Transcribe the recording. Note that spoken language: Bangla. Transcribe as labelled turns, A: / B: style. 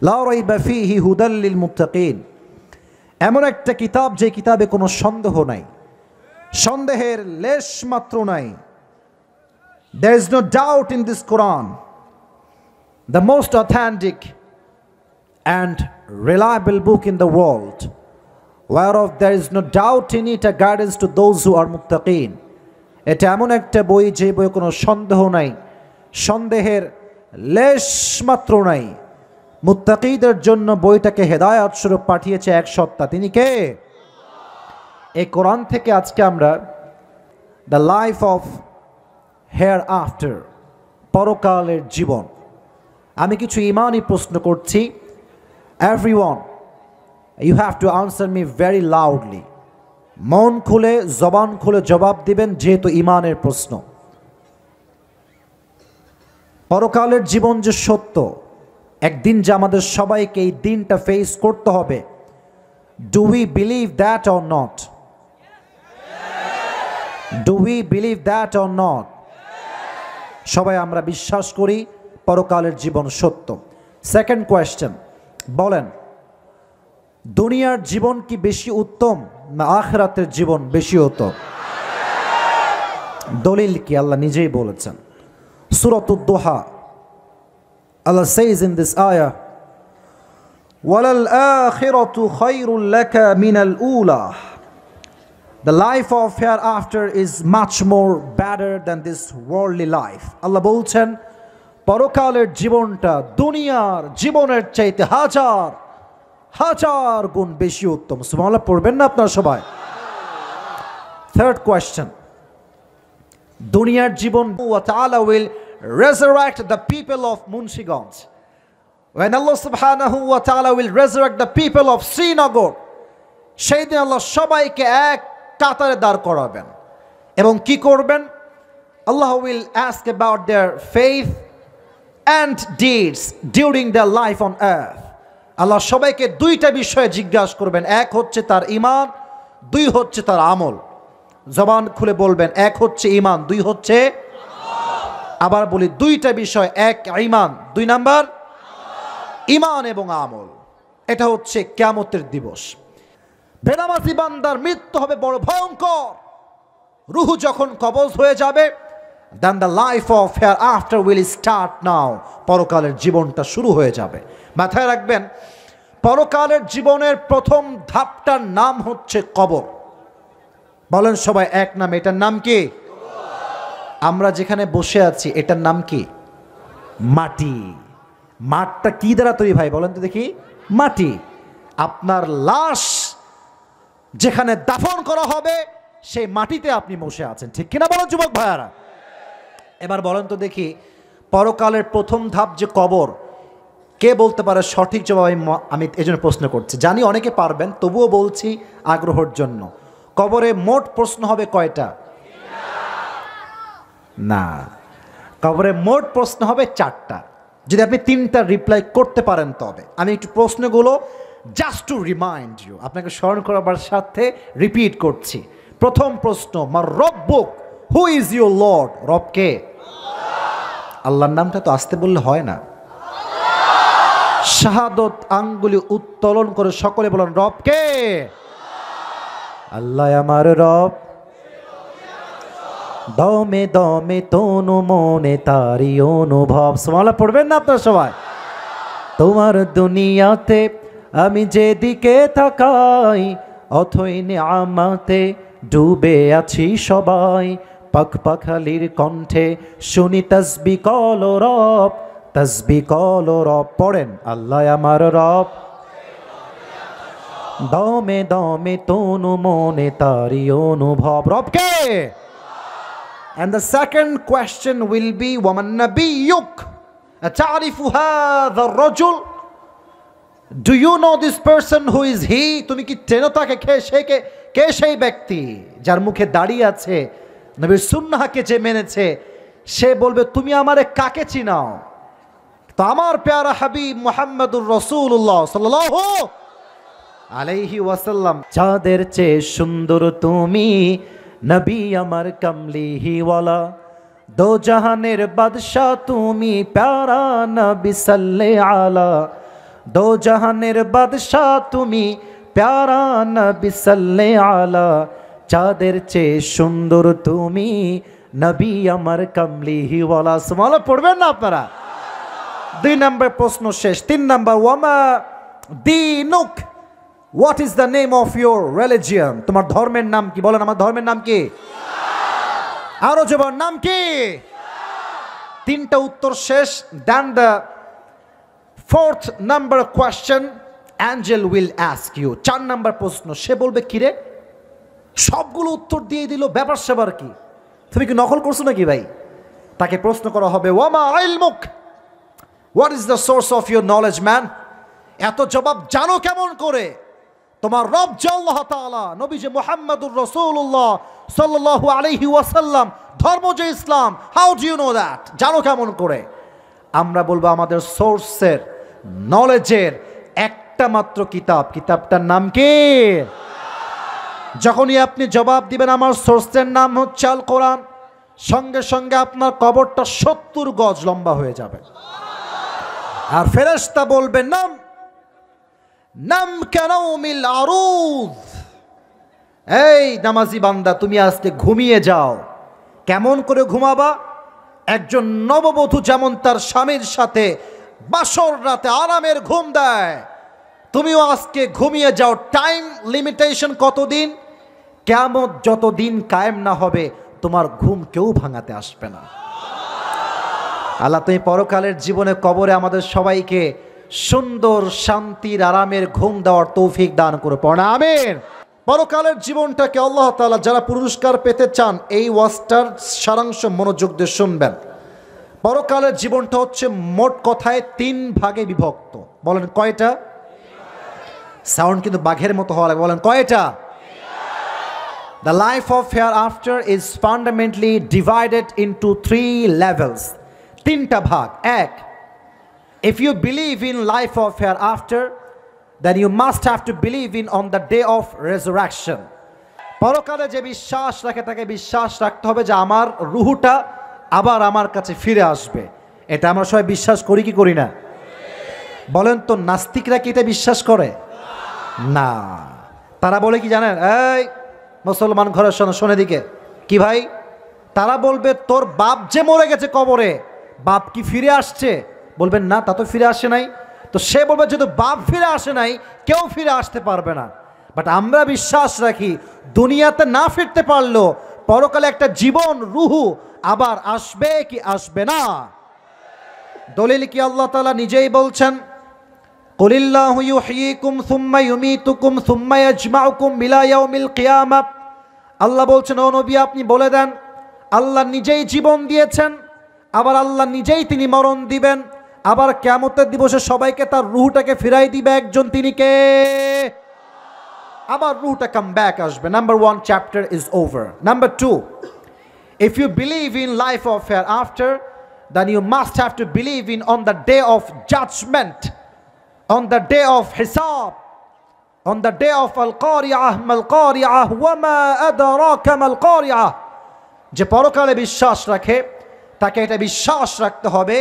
A: লা রাইবা ফীহি হুদাল লিল মুত্তাকিন, এমন একটা কিতাব যে কিতাবে কোনো সন্দেহ নাই, সন্দেহের লেশ মাত্র নাই। There is no doubt in this Quran, the most authentic and reliable book in the world, whereof there is no doubt in it, a guidance to those who are muttaqin. এটা এমন একটা বই যে বইয়ে কোনো সন্দেহ নাই, সন্দেহের লেশ মাত্র নাই। মুত্তাকিদের জন্য বইটাকে হেদায়েত স্বরূপ পাঠিয়েছে এক সত্তা, তিনি কে? এই কোরআন থেকে আজকে আমরা the life of hereafter, পরকালের জীবন, আমি কিছু ইমানি প্রশ্ন করছি। Everyone, you have to answer me very loudly. মন খুলে জবান খুলে জবাব দিবেন, যেহেতু ইমানের প্রশ্ন। পরকালের জীবন যে সত্য, একদিন যে আমাদের সবাইকে এই দিনটা ফেস করতে হবে, do we believe that or not? Do we believe that or not? সবাই আমরা বিশ্বাস করি পরকালের জীবন সত্য। সেকেন্ড কোয়েশ্চেন, বলেন দুনিয়ার জীবন কি বেশি উত্তম না আখিরাতের জীবন বেশি উত্তম? দলিল কি? আল্লাহ নিজেই বলেছেন, সূরাতুদ দুহা, Allah says in this ayah, وَلَلْ آخِرَةُ خَيْرٌ لَكَ مِنَ الْأُولَى. The life of hereafter is much more better than this worldly life. Allah বলছেন পরকালের জীবনটা দুনিয়ার জীবনের চাইতে হাজার হাজার গুণ বেশি উত্তম। সুবহানাল্লাহ পড়বেন না আপনারা সবাই? থার্ড কোয়েশ্চেন, দুনিয়ার জীবন, ওয়া তাআলা will resurrect the people of Munshigঞ্জ. When Allah subhanahu wa ta'ala will resurrect the people of Srinagar, সেই দিন আল্লাহ সবাইকে এক কাতারে দাঁড় করাবেন এবং কি করবেন? Allah will ask about their faith and deeds during their life on earth. আল্লাহ সবাইকে দুইটা বিষয়ে জিজ্ঞাসা করবেন, এক হচ্ছে তার ঈমান, দুই হচ্ছে তার আমল। জবান খুলে বলবেন, এক হচ্ছে ঈমান, দুই হচ্ছে আবার বলি দুইটা বিষয়, এক ঈমান, দুই নাম্বার ঈমান এবং আমল। এটা হচ্ছে কিয়ামতের দিবস। বেনামাজি বান্দার মৃত্যু হবে বড় ভয়ঙ্কর। রূহ যখন কবজ হয়ে যাবে, then the life of hereafter will start now. পরকালের জীবনটা শুরু হয়ে যাবে। মাথায় রাখবেন, পরকালের জীবনের প্রথম ধাপটার নাম হচ্ছে কবর। বলেন সবাই এক নাম, এটার নাম কি? আমরা যেখানে বসে আছি এটার নাম কি? মাটি। মাঠটা কি দ্বারা তৈরি ভাই বলেন তো দেখি? মাটি। আপনার লাশ যেখানে দাফন করা হবে সেই মাটিতে আপনি বসে আছেন, ঠিক কিনা বলেন যুবক ভাইয়ারা? এবার বলেন তো দেখি, পরকালের প্রথম ধাপ যে কবর, কে বলতে পারে সঠিক জবাব? আমি এজন্য প্রশ্ন করছি, জানি অনেকে পারবেন, তবুও বলছি আগ্রহের জন্য। কবরে মোট প্রশ্ন হবে কয়টা? না, কবরে মোট প্রশ্ন হবে 4টা। যদি আপনি 3টা রিপ্লাই করতে পারেন তবে। আমি একটু প্রশ্নগুলো জাস্ট টু রিমাইন্ড ইউ, আপনাকে স্মরণ করাবার সাথে রিপিট করছি। প্রথম প্রশ্ন, মার রব্বুক, হু ইজ ইউর লর্ড? রব কে? আল্লাহর নামটা তো আসতে বললে হয় না। শাহাদত আঙ্গুলি উত্তোলন করে সকলে বলেন, রব কে? আল্লাহ আমার রব। দমে দমে তনু মনে তারি অনুভব। সুবহানাল্লাহ পড়বেন না আপনারা সবাই? তোমার দুনিয়াতে আমি যেদিকে তাকাই, অথই নিয়ামতে ডুবে আছি সবাই। পাখ পাখালির কণ্ঠে শুনি তাসবিহ কল রব, তাসবিহ কল রব। পড়েন, আল্লাহ আমার রব। দমে দমে তনু মনে তারি অনুভব। রব কে? And the second question will be, وَمَنْ نَبِيُّكَ أَتَعْرِفُ هَذَا الرَّجُلُ? Do you know this person? Who is he? তুমি কি চেনো তাকে? কে সেই ব্যক্তি যার মুখে দাঁড়িয়ে আছে, নবীর সুন্নাহকে যে মেনেছে? সে বলবে, তুমি আমারে কাকে চিনাও? তো আমার প্যারা হাবিব মুহাম্মদুর রাসূলুল্লাহ সাল্লাল্লাহু আলাইহি ওয়াসাল্লাম। চাঁদের চেয়ে সুন্দর তুমি, নবী আমার কামলিহিওয়ালা, দো জাহানের বাদশাহ তুমি, প্যারা নবী সাল্লে আলা। দো জাহানের বাদশাহ তুমি, প্যারা নবী সাল্লে আলা, চাঁদের চেয়ে সুন্দর তুমি, নবী আমার কামলিহি ওয়ালা। সুবহানাল্লাহ পড়বেন না আপনারা? 2 নম্বর প্রশ্ন শেষ। 3 নম্বর, ওয়ামা দীনুক, what is the name of your religion? তোমার ধর্মের নাম কি? বলেন, আমার ধর্মের নাম কি? আরো জবান, নাম কি? 3টা উত্তর শেষ। Then the 4th number question, angel will ask you. 4 নম্বর প্রশ্ন, সে বলবে কিরে সবগুলো উত্তর দিয়ে দিল, ব্যাপার সেবার কি? তুমি কি নকল করছো নাকি ভাই? তাকে প্রশ্ন করা হবে, ওয়ামা ইলমুক, what is the source of your knowledge man? এত জবাব জানো কেমন করে? তোমার রব যে আল্লাহ তাআলা, নবী যে মুহাম্মদুর রাসূলুল্লাহ সাল্লাল্লাহু আলাইহি ওয়াসাল্লাম, ধর্ম যে ইসলাম, how do you know that? জানো কেমন করে? আমরা বলবো আমাদের সোর্সের, নলেজের একটা মাত্র কিতাব, কিতাবটার নাম কি? যখনই আপনি জবাব দিবেন আমার সোর্সের নাম হচ্ছে আল কোরআন, সঙ্গে সঙ্গে আপনার কবরটা 70 গজ লম্বা হয়ে যাবে। আর ফেরেশতা বলবে, নাম নাম কানাউমিল আরুদ, এই নামাজি বান্দা তুমি আজকে ঘুমিয়ে যাও। কেমন করে ঘুমাবা? একজন নববধূ যেমন তার স্বামীর সাথে বাসর রাতে আরামের ঘুম দেয়, তুমিও আজকে ঘুমিয়ে যাও। টাইম লিমিটেশন কতদিন? কিয়ামত যতদিন কায়েম না হবে তোমার ঘুম কেউ ভাঙাতে আসবে না। আল্লাহ তুমি পরকালের জীবনে কবরে আমাদের সবাইকে সুন্দর শান্তির আরামের ঘুম দেওয়ার তৌফিক দান করে পড়া আমিন। পরকালের জীবনটাকে আল্লাহ তাআলা যারা পুরস্কার পেতে চান, এই ওয়াজটার সারাংশ মনোযোগ দিয়ে শুনবেন। পরকালের জীবনটা হচ্ছে মোট কথায় 3 ভাগে বিভক্ত। বলেন কয়টা? সাউন্ড কিন্তু বাঘের মতো হওয়া লাগে, বলেন কয়টা? The life of hereafter is fundamentally divided into 3 levels. 3টা ভাগ। 1, if you believe in life of hereafter, then you must have to believe in on the day of resurrection. পরকালে যে বিশ্বাস রাখে তাকে বিশ্বাস রাখতে হবে যে আমার রুহটা আবার আমার কাছে ফিরে আসবে। এটা আমরা সবাই বিশ্বাস করি কি করি না? বলেন তো, নাস্তিকরা কি এটা বিশ্বাস করে? না। তারা বলে কি জানেন? এই মুসলমান ঘরের শোনে দিকে কি ভাই, তারা বলবে তোর বাপ যে মরে গেছে কবরে, বাপ কি ফিরে আসছে? বলবেন না, তা তো ফিরে আসে নাই। তো সে বলবে যেহেতু বাপ ফিরে আসে নাই, কেউ ফিরে আসতে পারবে না। বাট আমরা বিশ্বাস রাখি দুনিয়াতে না ফিরতে পারলো পরকালে একটা জীবন রুহু আবার আসবে কি আসবে না? দলিল কি? আল্লাহ তাআলা নিজেই বলছেন, কুলিল্লাহু ইউহয়িকুম সুম্মা ইউমীতুকুম সুম্মা ইয়াজমাউকুম ইলা ইয়াউমিল কিয়ামাহ। আল্লাহ বলছেন, ও নবী আপনি বলে দেন আল্লাহ নিজেই জীবন দিয়েছেন, আবার আল্লাহ নিজেই তিনি মরণ দিবেন, আবার কিয়ামতের দিবসে সবাইকে তার রূহটাকে ফিরাই দিবে একজন, তিনি কে? আবার রূহটা কাম ব্যাক আসবে। Number 1 chapter is over. Number 2, if you believe in life of hereafter, then you must have to believe in on the day of judgment, on the day of hisab, on the day of al-qari'ah mal qari'ah wa ma adraka mal qari'ah। যে পরকালে বিশ্বাস রাখে তাকে এটা বিশ্বাস রাখতে হবে